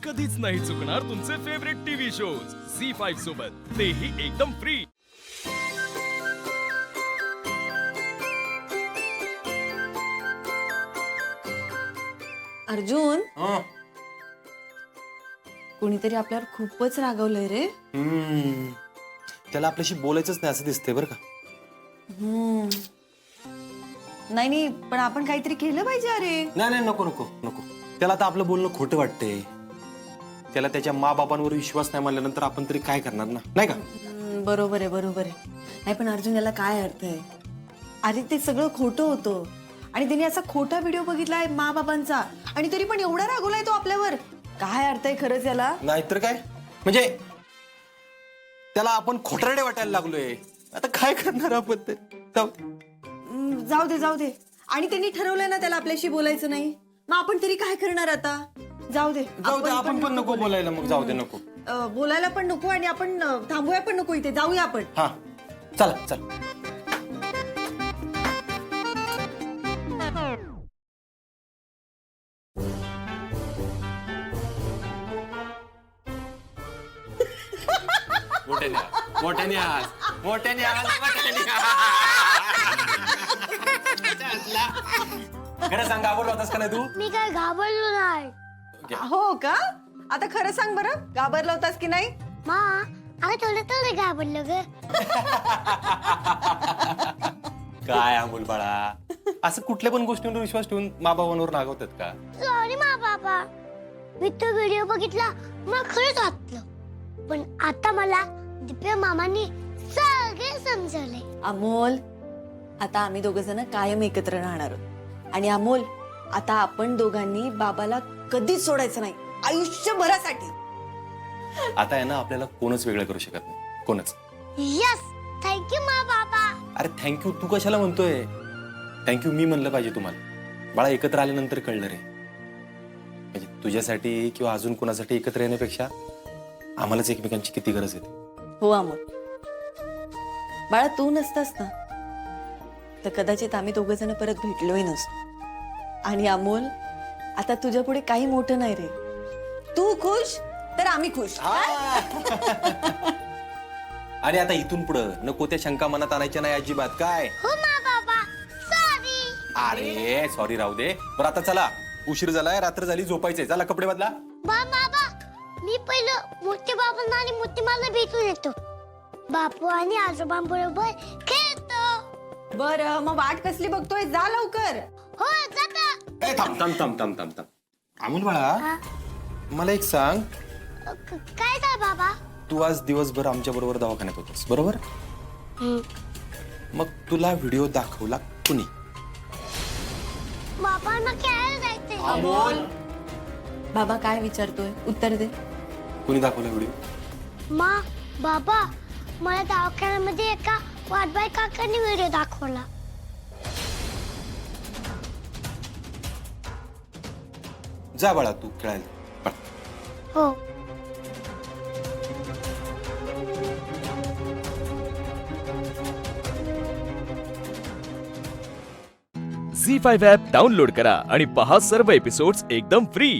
कधीच नाही चुकणार तुमचे फेवरेट टीव्ही शोज झी5 सोबत, तेही एकदम फ्री. अर्जुन, कोणीतरी आपल्यावर खूपच रागवलंय रे. त्याला आपल्याशी बोलायचंच नाही असं दिसतंय बरं का. नाही नाही, पण आपण काहीतरी केलं पाहिजे. अरे नाही नाही, नको नको नको. त्याला आता आपलं बोलणं खोटं वाटतंय. त्याला त्याच्या मा-बापांवर विश्वास नाही मानल्यानंतर आपण तरी काय करणार ना, नाही का? बरोबर आहे, बरोबर आहे. नाही पण अर्जुन, याला काय अर्थ आहे? अरे ते सगळं खोटं होतं आणि त्याने असा खोटा व्हिडिओ बघितलाय मा बाबांचा, आणि तरी पण एवढा रागवलाय तो आपल्यावर. काय अर्थ आहे खरंच याला? नाहीतर काय, म्हणजे त्याला आपण खोटारडे वाटायला लागलोय. आता काय करणार आपण ते? जाऊ दे जाऊ दे. आणि त्यांनी ठरवलंय ना त्याला आपल्याशी बोलायचं नाही, मग आपण तरी काय करणार आता? जाऊ दे जाऊ दे, आपण पण नको बोलायला. मग जाऊ दे, नको बोलायला पण नको आणि आपण थांबूया पण नको. इथे जाऊया आपण. हा चला चल. खरं सांग, घाबरला होतास का नाही तू? मी काय घाबरलो नाही. हो का? आता खरं सांग बरं, घाबरला होतास की नाही? मा अगं थोडं थोडं घाबरलो ग. काय अमोल बाळा, असं कुठल्या पण गोष्टीवर विश्वास ठेवून मा-बाबांवर रागवतात का? सॉरी मा बाबा, मी तो व्हिडिओ बघितला, मला खरंच वाटलं. पण आता मला दिप्या मामांनी सगळे समजवले. अमोल, आता आम्ही दोघ जण कायम एकत्र राहणार आहोत. आणि अमोल, आता आपण दोघांनी बाबाला कधीच सोडायचं नाही, आयुष्यभरासाठी. आता आहे ना, आपल्याला कोणच वेगळं करू शकत नाही, कोणच. यस, थँक्यू मा बाबा. अरे थँक्यू तू कशाला म्हणतोय? थँक्यू मी म्हणलं पाहिजे तुम्हाला. बाळा, एकत्र आल्यानंतर कळलं रे, म्हणजे तुझ्यासाठी किंवा अजून कोणासाठी एकत्र येण्यापेक्षा आम्हालाच एकमेकांची किती गरज आहे. हो अमोल, बाळा तू नसतास ना तर कदाचित आम्ही दोघ जण परत भेटलोही नसतो. आणि अमोल, आता तुझ्या पुढे काही मोठं नाही रे. तू खुश तर आम्ही खुश. आणि आता इथून पुढं नको त्या शंका मनात आणायच्या नाही अजिबात. काय? हो मा बाबा, सॉरी. अरे सॉरी राहू दे. बरं आता चला, उशीर झालाय, रात्र झाली, झोपायचंय. चला कपडे बदला. बाबा, मी पहिलं मोठे बाबांना आणि मोठी मला भेटून येतो. बापू आणि आजोबांबरोबर खेळतो. बरं, मग वाट कसली बघतोय? जा लवकर. हो जाता. ए, थांब थांब थांब थांब थांब थांब. अमोल बाळा, मला एक सांग, काय काय बाबा? तू आज दिवसभर आमच्या बरोबर दवाखान्यात होतास, बरोबर? मग तुला व्हिडिओ दाखवला कुणी? बाबांना खेळायला जायचंय. अमोल, बाबा काय विचारतोय, उत्तर दे. कुणी दाखवला व्हिडिओ? मा बाबा, मला दवाखान्यामध्ये एका वाटबाई काकांनी व्हिडिओ दाखवला. जा बाळा, तू खेळायला. हो. झी5 ॲप डाउनलोड करा आणि पहा सर्व एपिसोड्स एकदम फ्री.